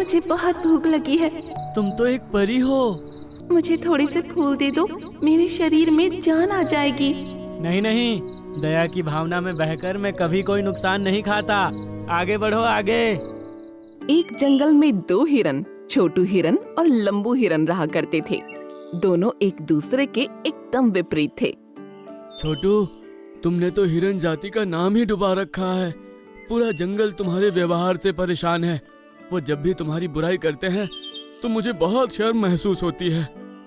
मुझे बहुत भूख लगी है। तुम तो एक परी हो। मुझे थोड़े से फूल दे दो, मेरे शरीर में जान आ जाएगी। नहीं नहीं, दया की भावना में बहकर मैं कभी कोई नुकसान नहीं खाता। आगे बढ़ो आगे। एक जंगल में दो हिरन, छोटू हिरन और लंबू हिरन रहा करते थे। दोनों एक दूसरे के एकदम विपरीत थे। छोटू, तुमने तो हिरन जाति का नाम ही डुबा रखा है। पूरा जंगल तुम्हारे व्यवहार से परेशान है। वो जब भी तुम्हारी बुराई करते हैं तो मुझे बहुत शर्म महसूस होती है।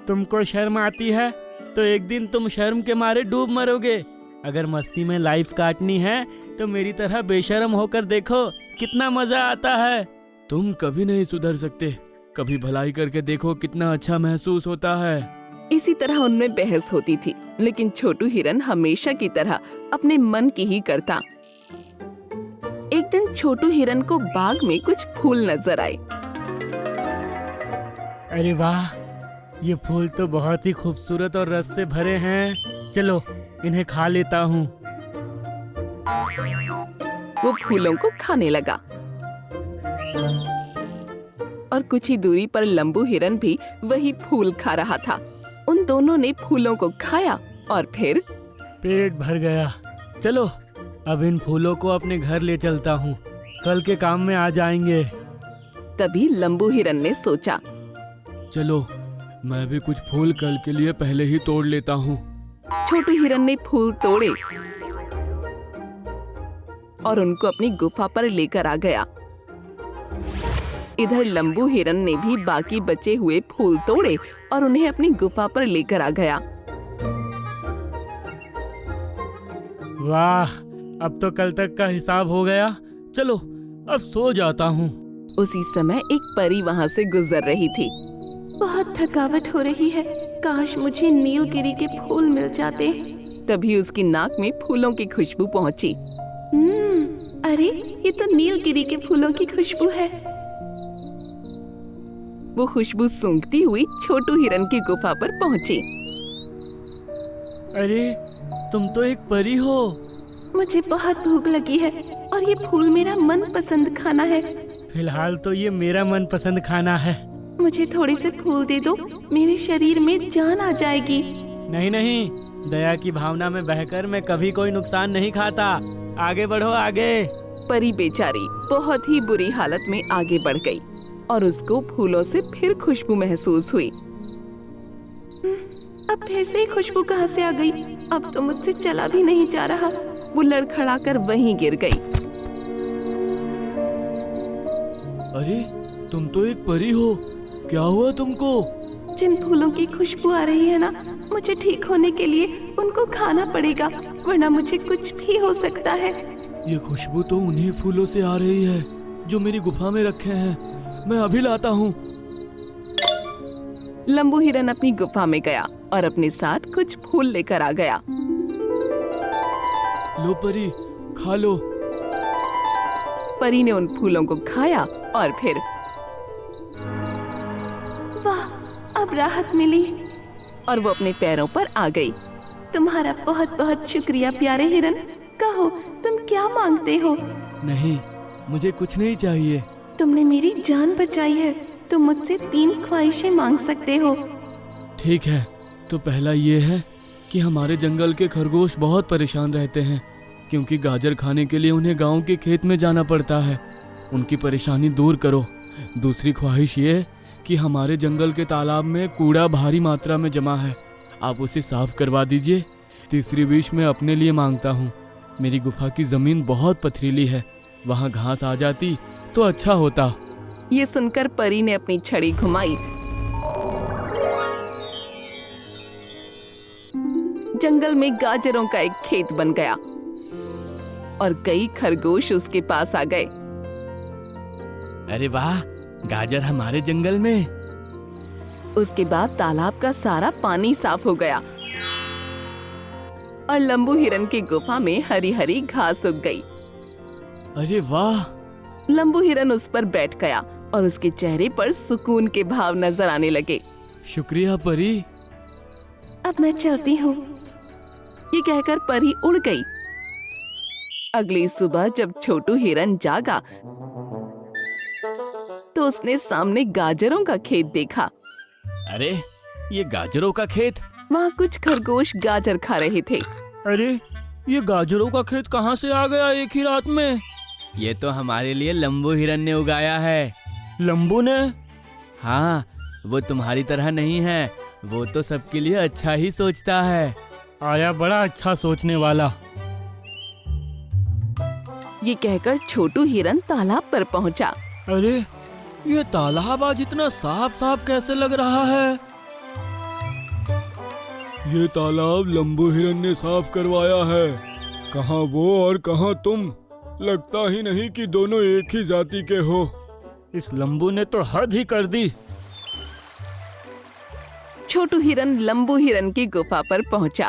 तुमको शर्म आती है तो एक दिन तुम शर्म के मारे डूब मरोगे। अगर मस्ती में लाइफ काटनी है तो मेरी तरह बेशर्म होकर देखो, कितना मजा आता है। तुम कभी नहीं सुधर सकते। कभी भलाई करके देखो, कितना अच्छा महसूस होता है। इसी तरह उनमें बहस होती थी, लेकिन छोटू हिरन हमेशा की तरह अपने मन की ही करता। एक दिन छोटू हिरन को बाग में कुछ फूल नजर आए। अरे वाह, ये फूल तो बहुत ही खूबसूरत और रस से भरे हैं। चलो इन्हें खा लेता हूँ। वो फूलों को खाने लगा और कुछ ही दूरी पर लंबू हिरन भी वही फूल खा रहा था। उन दोनों ने फूलों को खाया और फिर पेट भर गया। चलो अब इन फूलों को अपने घर ले चलता हूँ, कल के काम में आ जाएंगे। तभी लंबू हिरन ने सोचा, चलो मैं भी कुछ फूल कल के लिए पहले ही तोड़ लेता हूँ। छोटू हिरन ने फूल तोड़े और उनको अपनी गुफा पर लेकर आ गया। इधर लंबू हिरन ने भी बाकी बचे हुए फूल तोड़े और उन्हें अपनी गुफा पर लेकर आ गया। वाह, अब तो कल तक का हिसाब हो गया। चलो अब सो जाता हूँ। उसी समय एक परी वहाँ से गुजर रही थी। बहुत थकावट हो रही है, काश मुझे नीलगिरी के फूल मिल जाते। तभी उसकी नाक में फूलों की खुशबू पहुँची। अरे ये तो नीलगिरी के फूलों की खुशबू है। वो खुशबू सूंघती हुई छोटू हिरन की गुफा पर पहुँची। अरे तुम तो एक परी हो। मुझे बहुत भूख लगी है और ये फूल मेरा मनपसंद खाना है। फिलहाल तो ये मेरा मनपसंद खाना है। मुझे थोड़े से फूल दे दो, मेरे शरीर में जान आ जाएगी। नहीं नहीं, दया की भावना में बहकर मैं कभी कोई नुकसान नहीं खाता। आगे बढ़ो आगे। परी बेचारी बहुत ही बुरी हालत में आगे बढ़ गई और उसको फूलों से फिर खुशबू महसूस हुई। अब फिर से खुशबू कहाँ से आ गई? अब तो मुझसे चला भी नहीं जा रहा। वो लड़खड़ाकर वहीं गिर गई। अरे तुम तो एक परी हो, क्या हुआ तुमको? जिन फूलों की खुशबू आ रही है ना, मुझे ठीक होने के लिए उनको खाना पड़ेगा, वरना मुझे कुछ भी हो सकता है। ये खुशबू तो उन्हीं फूलों से आ रही है जो मेरी गुफा में रखे हैं। मैं अभी लाता हूँ। लंबू हिरन अपनी गुफा में गया और अपने साथ कुछ फूल लेकर आ गया। लो परी, खा लो। परी ने उन फूलों को खाया और फिर वाह, अब राहत मिली और वो अपने पैरों पर आ गई। तुम्हारा बहुत बहुत शुक्रिया प्यारे हिरन। कहो तुम क्या मांगते हो? नहीं, मुझे कुछ नहीं चाहिए। तुमने मेरी जान बचाई है, तुम मुझसे 3 ख्वाहिशें मांग सकते हो। ठीक है, तो पहला ये है कि हमारे जंगल के खरगोश बहुत परेशान रहते हैं, क्योंकि गाजर खाने के लिए उन्हें गांव के खेत में जाना पड़ता है। उनकी परेशानी दूर करो। दूसरी ख्वाहिश ये है कि हमारे जंगल के तालाब में कूड़ा भारी मात्रा में जमा है, आप उसे साफ करवा दीजिए। तीसरी विश मैं अपने लिए मांगता हूँ। मेरी गुफा की जमीन बहुत पथरीली है, वहाँ घास आ जाती तो अच्छा होता। ये सुनकर परी ने अपनी छड़ी घुमाई। जंगल में गाजरों का एक खेत बन गया और कई खरगोश उसके पास आ गए। अरे वाह, गाजर हमारे जंगल में। उसके बाद तालाब का सारा पानी साफ हो गया और लंबू हिरन की गुफा में हरी हरी घास उग गई। अरे वाह! लंबू हिरन उस पर बैठ गया और उसके चेहरे पर सुकून के भाव नजर आने लगे। शुक्रिया परी। अब मैं चलती हूँ। ये कहकर परी उड़ गई। अगली सुबह जब छोटू हिरन जागा तो उसने सामने गाजरों का खेत देखा। अरे ये गाजरों का खेत। वहाँ कुछ खरगोश गाजर खा रहे थे। अरे ये गाजरों का खेत कहाँ से आ गया एक ही रात में? ये तो हमारे लिए लंबू हिरन ने उगाया है। लंबू ने? हाँ, वो तुम्हारी तरह नहीं है, वो तो सबके लिए अच्छा ही सोचता है। आया बड़ा अच्छा सोचने वाला। ये कहकर छोटू हिरन तालाब पर पहुंचा। अरे ये तालाब आज इतना साफ साफ कैसे लग रहा है? ये तालाब लंबू हिरन ने साफ करवाया है। कहाँ वो और कहाँ तुम? लगता ही नहीं कि दोनों एक ही जाति के हो। इस लंबू ने तो हद ही कर दी। छोटू हिरन लंबू हिरन की गुफा पर पहुंचा।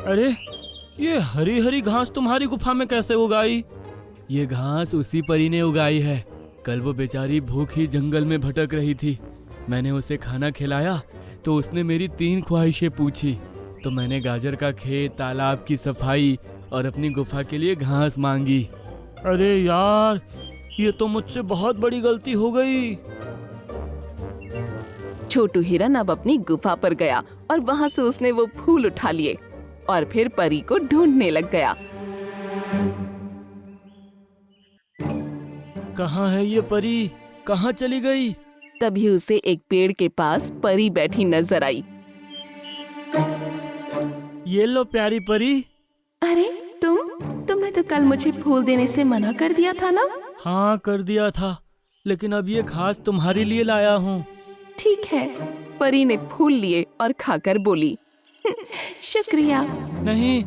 अरे ये हरी हरी घास तुम्हारी गुफा में कैसे उगाई? ये घास उसी परी ने उगाई है। कल वो बेचारी भूखी जंगल में भटक रही थी। मैंने उसे खाना खिलाया तो उसने मेरी 3 ख्वाहिशें पूछी। तो मैंने गाजर का खेत, तालाब की सफाई और अपनी गुफा के लिए घास मांगी। अरे यार ये तो मुझसे बहुत बड़ी गलती हो गई। छोटू हिरन अब अपनी गुफा पर गया और वहाँ से उसने वो फूल उठा लिए और फिर परी को ढूंढने लग गया। कहाँ है ये परी? कहाँ चली गई? तभी उसे एक पेड़ के पास परी बैठी नजर आई। ये लो प्यारी परी। अरे तुमने तो कल मुझे फूल देने से मना कर दिया था ना? हाँ कर दिया था, लेकिन अब ये घास तुम्हारे लिए लाया हूँ। ठीक है। परी ने फूल लिए और खाकर बोली, शुक्रिया। नहीं,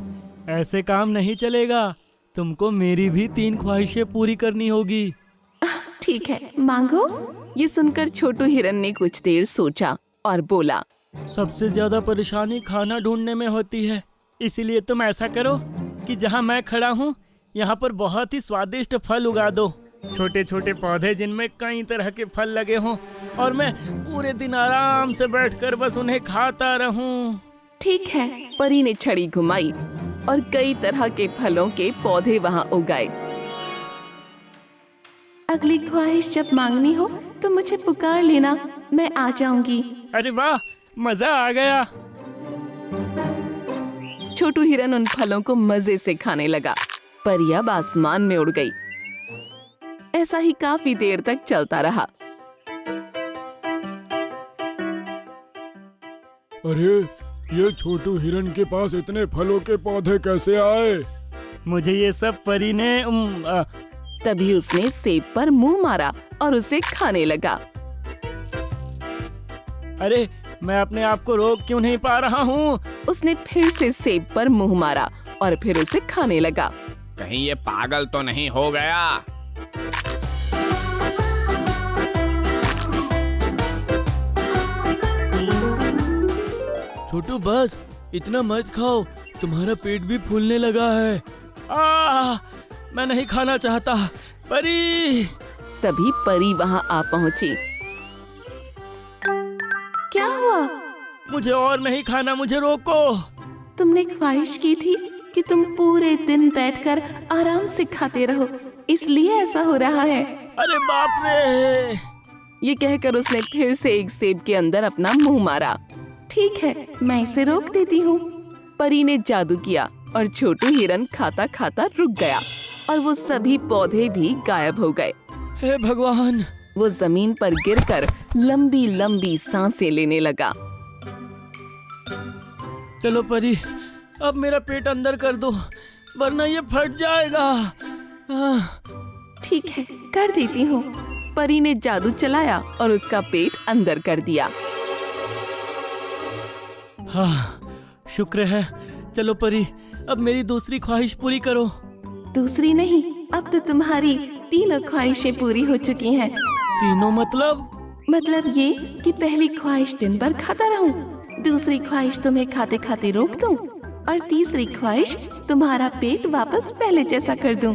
ऐसे काम नहीं चलेगा। तुमको मेरी भी 3 ख्वाहिशें पूरी करनी होगी। ठीक है, मांगो। ये सुनकर छोटू हिरन ने कुछ देर सोचा और बोला, सबसे ज्यादा परेशानी खाना ढूंढने में होती है, इसीलिए तुम ऐसा करो कि जहाँ मैं खड़ा हूँ यहाँ पर बहुत ही स्वादिष्ट फल उगा दो। छोटे छोटे पौधे जिनमें कई तरह के फल लगे हों और मैं पूरे दिन आराम से बैठकर बस उन्हें खाता रहूं। ठीक है। परी ने छड़ी घुमाई और कई तरह के फलों के पौधे वहाँ उगाए। अगली ख्वाहिश जब मांगनी हो तो मुझे पुकार लेना, मैं आ जाऊंगी। अरे वाह, मजा आ गया। छोटू हिरन उन फलों को मजे से खाने लगा। परी अब आसमान में उड़ गई। ऐसा ही काफी देर तक चलता रहा। अरे ये छोटू हिरन के पास इतने फलों के पौधे कैसे आए? मुझे ये सब परी ने तभी उसने सेब पर मुंह मारा और उसे खाने लगा। अरे मैं अपने आप को रोक क्यों नहीं पा रहा हूँ? उसने फिर से सेब पर मुंह मारा और फिर उसे खाने लगा। कहीं ये पागल तो नहीं हो गया? छोटू बस, इतना मत खाओ, तुम्हारा पेट भी फूलने लगा है। मैं नहीं खाना चाहता। परी! तभी परी वहाँ आ पहुँची। क्या हुआ? मुझे और नहीं खाना, मुझे रोको। तुमने ख्वाहिश की थी कि तुम पूरे दिन बैठकर आराम से खाते रहो, इसलिए ऐसा हो रहा है। अरे बाप रे! ये कहकर उसने फिर से एक सेब के अंदर अपना मुंह मारा। ठीक है, मैं इसे रोक देती हूँ। परी ने जादू किया और छोटू हिरन खाता खाता रुक गया और वो सभी पौधे भी गायब हो गए। हे भगवान! वो जमीन पर गिरकर लंबी लंबी सांसें लेने लगा। चलो परी, अब मेरा पेट अंदर कर दो, वरना ये फट जाएगा। ठीक है, कर देती हूँ। परी ने जादू चलाया और उसका पेट अंदर कर दिया। हाँ, शुक्र है। चलो परी, अब मेरी दूसरी ख्वाहिश पूरी करो। दूसरी नहीं, अब तो तुम्हारी 3 ख्वाहिशें पूरी हो चुकी हैं। तीनों मतलब? मतलब ये कि पहली ख्वाहिश दिन भर खाता रहूं, दूसरी ख्वाहिश तुम्हें खाते खाते रोक दूं और तीसरी ख्वाहिश तुम्हारा पेट वापस पहले जैसा कर दूं।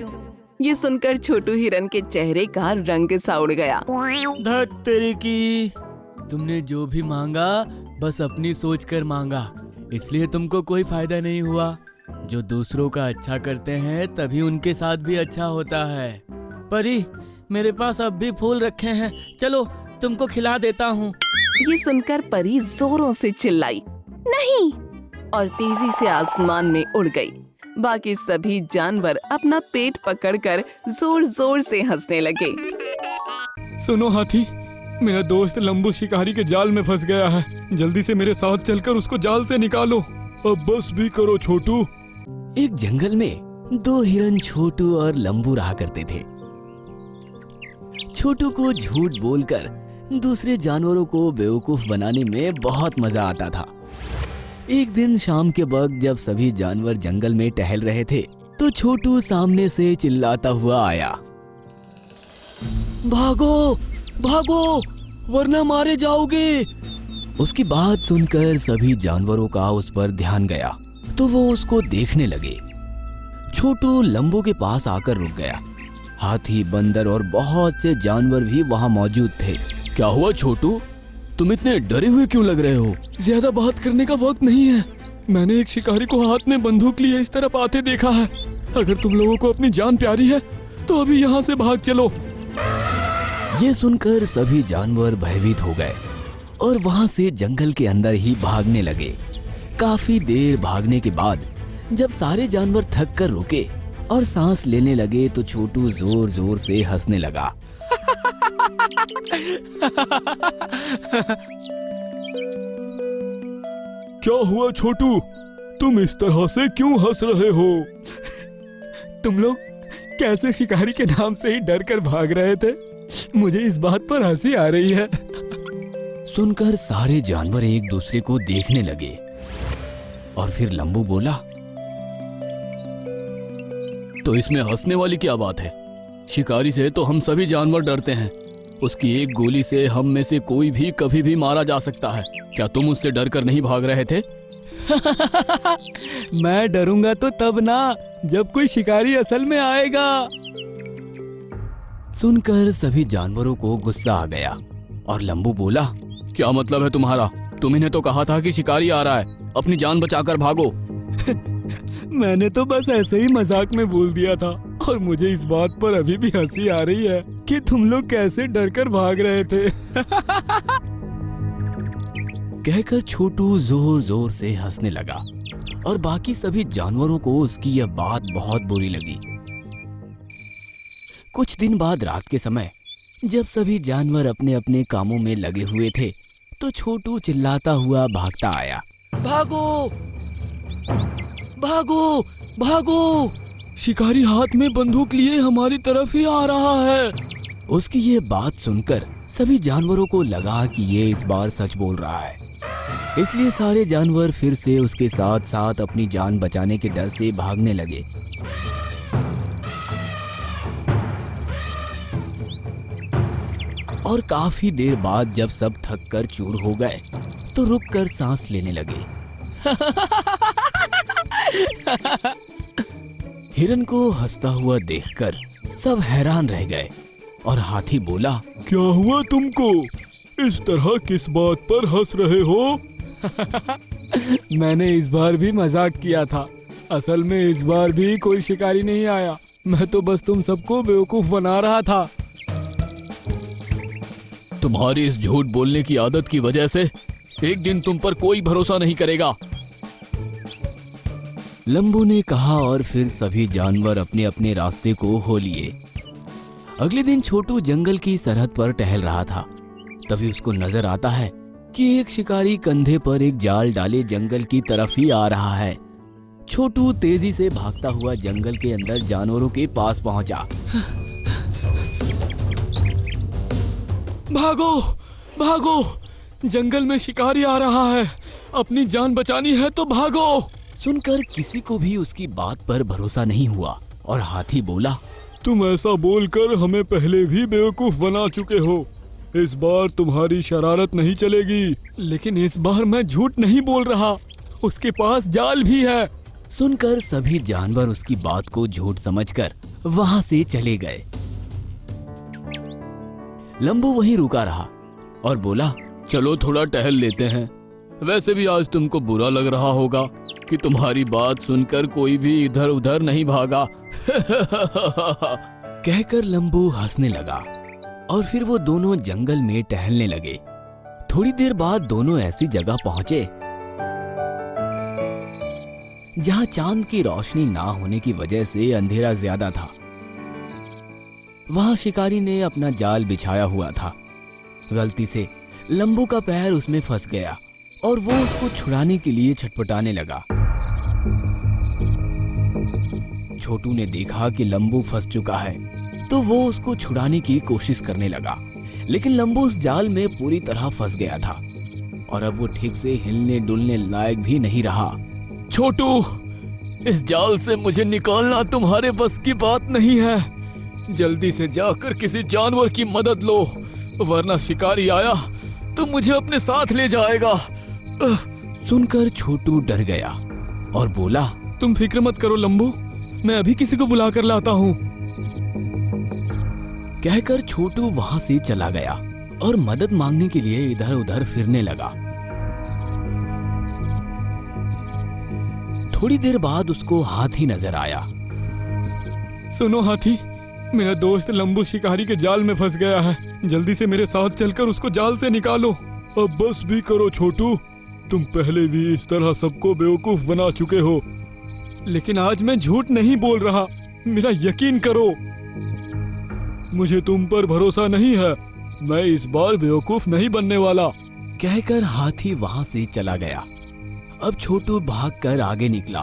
ये सुनकर छोटू हिरन के चेहरे का रंग सा उड़ गया। धत तेरी की! तुमने जो भी मांगा बस अपनी सोच कर मांगा, इसलिए तुमको कोई फायदा नहीं हुआ। जो दूसरों का अच्छा करते हैं तभी उनके साथ भी अच्छा होता है। परी, मेरे पास अब भी फूल रखे हैं, चलो तुमको खिला देता हूँ। ये सुनकर परी जोरों से चिल्लाई, नहीं, और तेजी से आसमान में उड़ गई। बाकी सभी जानवर अपना पेट पकड़कर जोर जोर से हंसने लगे। सुनो हाथी, मेरा दोस्त लंबू शिकारी के जाल में फंस गया है। जल्दी से मेरे साथ चलकर उसको जाल से निकालो। अब बस भी करो छोटू। एक जंगल में 2 हिरन छोटू और लंबू रहा करते थे। छोटू को झूठ बोलकर दूसरे जानवरों को बेवकूफ बनाने में बहुत मजा आता था। एक दिन शाम के वक्त जब सभी जानवर जंगल में टहल रहे थे तो छोटू सामने से चिल्लाता हुआ आया, भागो भागो वरना मारे जाओगे। उसकी बात सुनकर सभी जानवरों का उस पर ध्यान गया तो वो उसको देखने लगे। छोटू लंबू के पास आकर रुक गया। हाथी, बंदर और बहुत से जानवर भी वहाँ मौजूद थे। क्या हुआ छोटू, तुम इतने डरे हुए क्यों लग रहे हो? ज्यादा बात करने का वक्त नहीं है। मैंने एक शिकारी को हाथ में बंदूक लिए इस तरफ आते देखा है। अगर तुम लोगों को अपनी जान प्यारी है तो अभी यहाँ से भाग चलो। ये सुनकर सभी जानवर भयभीत हो गए और वहाँ से जंगल के अंदर ही भागने लगे। काफी देर भागने के बाद जब सारे जानवर थक कर रुके और सांस लेने लगे तो छोटू जोर जोर से हंसने लगा। क्या हुआ छोटू, तुम इस तरह से क्यों हंस रहे हो? तुम लोग कैसे शिकारी के नाम से ही डर कर भाग रहे थे? मुझे इस बात पर हंसी आ रही है। सुनकर सारे जानवर एक दूसरे को देखने लगे और फिर लंबू बोला, तो इसमें हंसने वाली क्या बात है? शिकारी से तो हम सभी जानवर डरते हैं। उसकी एक गोली से हम में से कोई भी कभी भी मारा जा सकता है। क्या तुम उससे डर कर नहीं भाग रहे थे? मैं डरूंगा तो तब ना, जब कोई शिकारी असल में आएगा। सुनकर सभी जानवरों को गुस्सा आ गया और लंबू बोला, क्या मतलब है तुम्हारा? तुमने तो कहा था कि शिकारी आ रहा है, अपनी जान बचाकर भागो। मैंने तो बस ऐसे ही मजाक में बोल दिया था और मुझे इस बात पर अभी भी हंसी आ रही है कि तुम लोग कैसे डरकर भाग रहे थे। कहकर छोटू जोर जोर से हंसने लगा और बाकी सभी जानवरों को उसकी यह बात बहुत बुरी लगी। कुछ दिन बाद रात के समय जब सभी जानवर अपने अपने कामों में लगे हुए थे तो छोटू चिल्लाता हुआ भागता आया, भागो भागो भागो, शिकारी हाथ में बंदूक लिए हमारी तरफ ही आ रहा है। उसकी ये बात सुनकर सभी जानवरों को लगा कि ये इस बार सच बोल रहा है, इसलिए सारे जानवर फिर से उसके साथ साथ अपनी जान बचाने के डर से भागने लगे। और काफी देर बाद जब सब थक कर चूर हो गए तो रुककर सांस लेने लगे। हिरन को हंसता हुआ देखकर सब हैरान रह गए और हाथी बोला, क्या हुआ तुमको? इस तरह किस बात पर हंस रहे हो? मैंने इस बार भी मजाक किया था। असल में इस बार भी कोई शिकारी नहीं आया। मैं तो बस तुम सबको बेवकूफ बना रहा था। तुम्हारी इस झूठ बोलने की आदत की वजह से एक दिन तुम पर कोई भरोसा नहीं करेगा। लंबू ने कहा और फिर सभी जानवर अपने अपने रास्ते को हो लिए। अगले दिन छोटू जंगल की सरहद पर टहल रहा था। तभी उसको नजर आता है कि एक शिकारी कंधे पर एक जाल डाले जंगल की तरफ ही आ रहा है। छोटू तेजी से भागता हुआ जंगल के अंदर जानवरों के पास पहुंचा। भागो भागो, जंगल में शिकारी आ रहा है, अपनी जान बचानी है तो भागो। सुनकर किसी को भी उसकी बात पर भरोसा नहीं हुआ और हाथी बोला, तुम ऐसा बोलकर हमें पहले भी बेवकूफ बना चुके हो। इस बार तुम्हारी शरारत नहीं चलेगी। लेकिन इस बार मैं झूठ नहीं बोल रहा, उसके पास जाल भी है। सुनकर सभी जानवर उसकी बात को झूठ समझकर वहां से चले गए। लंबू वहीं रुका रहा और बोला, चलो थोड़ा टहल लेते हैं। वैसे भी आज तुमको बुरा लग रहा होगा कि तुम्हारी बात सुनकर कोई भी इधर उधर नहीं भागा। कहकर लंबू हंसने लगा और फिर वो दोनों जंगल में टहलने लगे। थोड़ी देर बाद दोनों ऐसी जगह पहुंचे जहां चांद की रोशनी ना होने की वजह से अंधेरा ज्यादा था। वहां शिकारी ने अपना जाल बिछाया हुआ था। गलती से लंबू का पैर उसमें फंस गया और वो उसको छुड़ाने के लिए छटपटाने लगा। छोटू ने देखा कि लंबू फंस चुका है तो वो उसको छुड़ाने की कोशिश करने लगा, लेकिन लंबू उस जाल में पूरी तरह फंस गया था और अब वो ठीक से हिलने डुलने लायक भी नहीं रहा। छोटू, इस जाल से मुझे निकालना तुम्हारे बस की बात नहीं है। जल्दी से जाकर किसी जानवर की मदद लो, वरना शिकारी आया तो मुझे अपने साथ ले जाएगा। सुनकर छोटू डर गया और बोला, तुम फिक्र मत करो लंबू, मैं अभी किसी को बुला कर लाता हूँ। कहकर छोटू वहां से चला गया और मदद मांगने के लिए इधर उधर फिरने लगा। थोड़ी देर बाद उसको हाथी नजर आया। सुनो हाथी, मेरा दोस्त लंबू शिकारी के जाल में फंस गया है, जल्दी से मेरे साथ चलकर उसको जाल से निकालो। अब बस भी करो छोटू, तुम पहले भी इस तरह सबको बेवकूफ बना चुके हो। लेकिन आज मैं झूठ नहीं बोल रहा, मेरा यकीन करो। मुझे तुम पर भरोसा नहीं है, मैं इस बार बेवकूफ नहीं बनने वाला। कहकर हाथी वहां से चला गया। अब छोटू भागकर आगे निकला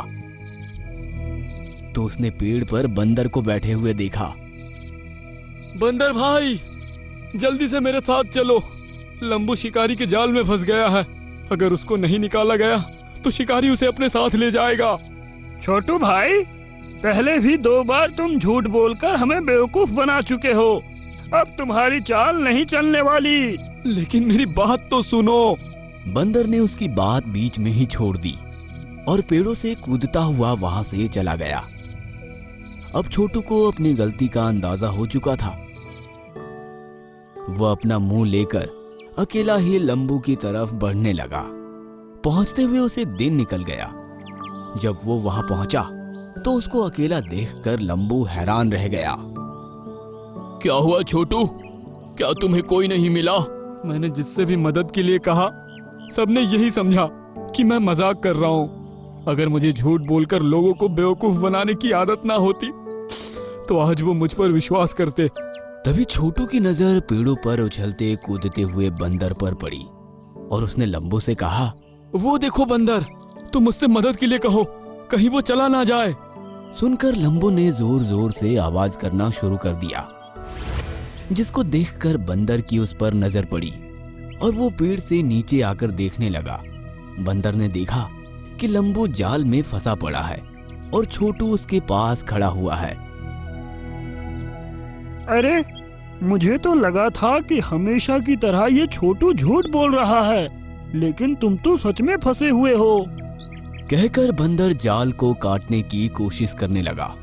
तो उसने पेड़ पर बंदर को बैठे हुए देखा। बंदर भाई, जल्दी से मेरे साथ चलो, लंबू शिकारी के जाल में फंस गया है। अगर उसको नहीं निकाला गया तो शिकारी उसे अपने साथ ले जाएगा। छोटू भाई, पहले भी 2 बार तुम झूठ बोलकर हमें बेवकूफ बना चुके हो, अब तुम्हारी चाल नहीं चलने वाली। लेकिन मेरी बात तो सुनो। बंदर ने उसकी बात बीच में ही छोड़ दी और पेड़ों से कूदता हुआ वहां से चला गया। अब छोटू को अपनी गलती का अंदाजा हो चुका था। वह अपना मुंह लेकर अकेला ही लंबू की तरफ बढ़ने लगा। पहुंचते हुए उसे दिन निकल गया। जब वो वहां पहुंचा तो उसको अकेला देखकर लंबू हैरान रह गया। क्या हुआ छोटू, क्या तुम्हें कोई नहीं मिला? मैंने जिससे भी मदद के लिए कहा, सबने यही समझा कि मैं मजाक कर रहा हूँ। अगर मुझे झूठ बोलकर लोगों को बेवकूफ बनाने की आदत ना होती तो आज वो मुझ पर विश्वास करते। तभी छोटू की नजर पेड़ों पर उछलते कूदते हुए बंदर पर पड़ी और उसने लंबू से कहा, वो देखो बंदर, तुम मुझसे मदद के लिए कहो, कहीं वो चला ना जाए। सुनकर लंबू ने जोर जोर से आवाज करना शुरू कर दिया, जिसको देखकर बंदर की उस पर नजर पड़ी और वो पेड़ से नीचे आकर देखने लगा। बंदर ने देखा कि लंबू जाल में फंसा पड़ा है और छोटू उसके पास खड़ा हुआ है। अरे, मुझे तो लगा था कि हमेशा की तरह ये छोटू झूठ बोल रहा है, लेकिन तुम तो सच में फंसे हुए हो। कहकर बंदर जाल को काटने की कोशिश करने लगा,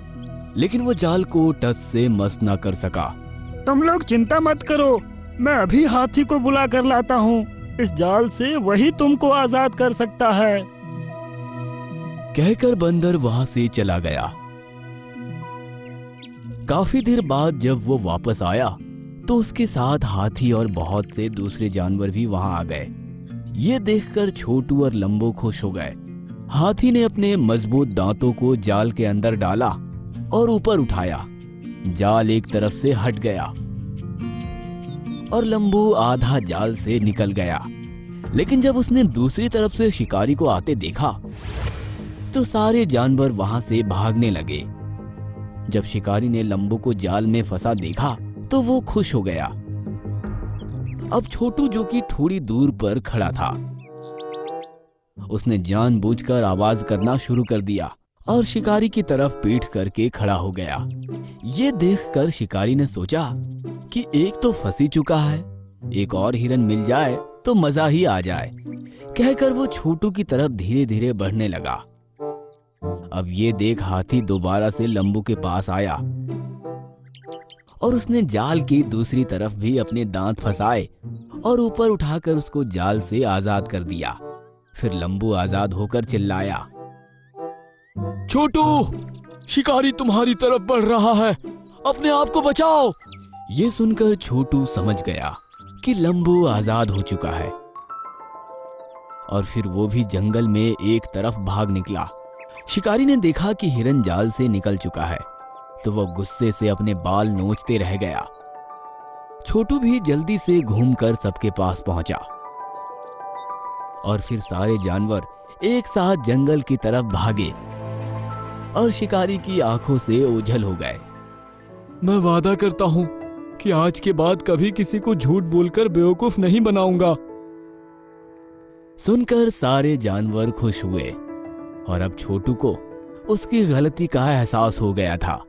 लेकिन वो जाल को टस से मस न कर सका। तुम लोग चिंता मत करो, मैं अभी हाथी को बुला कर लाता हूँ। इस जाल से वही तुमको आजाद कर सकता है। कहकर बंदर वहां से चला गया। काफी देर बाद जब वो वापस आया तो उसके साथ हाथी और बहुत से दूसरे जानवर भी वहां आ गए। ये देखकर छोटू और लंबू खुश हो गए। हाथी ने अपने मजबूत दांतों को जाल के अंदर डाला और ऊपर उठाया। जाल एक तरफ से हट गया और लंबू आधा जाल से निकल गया। लेकिन जब उसने दूसरी तरफ से शिकारी को आते देखा तो सारे जानवर वहां से भागने लगे। जब शिकारी ने लंबू को जाल में फंसा देखा तो वो खुश हो गया। अब छोटू, जो कि थोड़ी दूर पर खड़ा था, उसने जानबूझकर आवाज करना शुरू कर दिया और शिकारी की तरफ पीठ करके खड़ा हो गया। ये देखकर शिकारी ने सोचा कि एक तो फंसी चुका है, एक और हिरन मिल जाए तो मजा ही आ जाए। कहकर वो छोटू की तरफ धीरे धीरे बढ़ने लगा। अब ये देख हाथी दोबारा से लंबू के पास आया और उसने जाल की दूसरी तरफ भी अपने दांत फंसाए और ऊपर उठाकर उसको जाल से आजाद कर दिया। फिर लंबू आजाद होकर चिल्लाया, छोटू, शिकारी तुम्हारी तरफ बढ़ रहा है, अपने आप को बचाओ। ये सुनकर छोटू समझ गया कि लंबू आजाद हो चुका है और फिर वो भी जंगल में एक तरफ भाग निकला। शिकारी ने देखा कि हिरन जाल से निकल चुका है तो वो गुस्से से अपने बाल नोचते रह गया। छोटू भी जल्दी से घूमकर सबके पास पहुंचा और फिर सारे जानवर एक साथ जंगल की तरफ भागे और शिकारी की आंखों से ओझल हो गए। मैं वादा करता हूँ कि आज के बाद कभी किसी को झूठ बोलकर बेवकूफ नहीं बनाऊंगा। सुनकर सारे जानवर खुश हुए और अब छोटू को उसकी गलती का एहसास हो गया था।